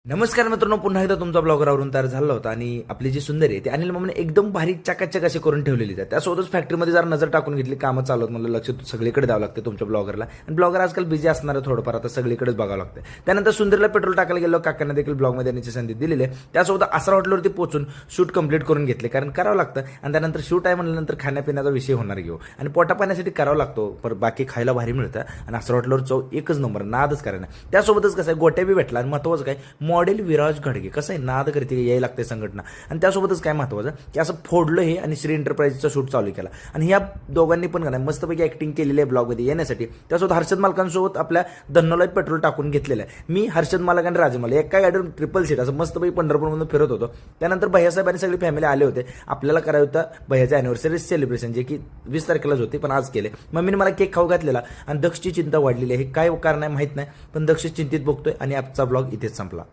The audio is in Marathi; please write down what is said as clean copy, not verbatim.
नमस्कार मित्रांनो, पुन्हा एकदा तुमचा ब्लॉगर आवरून तयार झाला होता आणि आपली जी सुंदर आहे ती अनिल मामाने एकदम भारी चकाचक असे करून ठेवलेली आहे. त्यासोबतच फॅक्टरीमध्ये जरा नजर टाकून घेतली, कामं चालू आहेत, मला लक्ष सगळीकडे द्यावं लागतं तुमच्या ब्लॉगरला. आणि ब्लॉगर आजकाल बिझी असणार आहे थोडंफार, आता सगळीकडेच बघावं लागतं. त्यानंतर सुंदरला पेट्रोल टाकायला गेलो, काकांना देखील ब्लॉगमध्ये येण्याची संधी दिलेली आहे. त्यासोबत आसरा हॉटेलवरती पोहोचून शूट कंप्लीट करून घेतले, कारण करावं लागतं. आणि त्यानंतर शूट आहे म्हणल्यानंतर खाण्यापिण्याचा विषय होणार घेऊ आणि पोटा पाण्यासाठी करावं लागतो, पण बाकी खायला भारी मिळतं. आणि आसरा हॉटेलवर चव एकच नंबर, नादच करायला. त्यासोबतच कसं आहे, गोट्या बी भेटला आणि महत्त्वाचं काय, मॉडेल विराज घडगे कसं आहे, नाद करते यायला लागते संघटना. आणि त्यासोबतच काय महत्त्वाचं की असं फोडलं हे आणि श्री एंटरप्राइजचा शूट चालू केला. आणि ह्या दोघांनी पण काय मस्तपैकी ऍक्टिंग केलेली आहे ब्लॉगमध्ये येण्यासाठी. त्यासोबत हर्षद मालकांसोबत आपल्या धन्नोला पेट्रोल टाकून घेतलेलं आहे. मी हर्षद मालक आणि राजमाल एका गाडीवर ट्रिपल सीट असं मस्तपैकी पंढरपूरमधून फिरत होतो. त्यानंतर भैयासाहेब आणि सगळी फॅमिली आले होते. आपल्याला करायचं होतं भैयाचं अॅनिव्हर्सरी सेलिब्रेशन, जे की 20 तारखेलाच होते पण आज केले. मम्मीने मला केक खाऊ घातलेला आणि दक्षची चिंता वाढलेली आहे. काय कारण आहे माहीत नाही, पण दक्ष चिंतित बघतोय. आणि आजचा ब्लॉग इथेच संपला.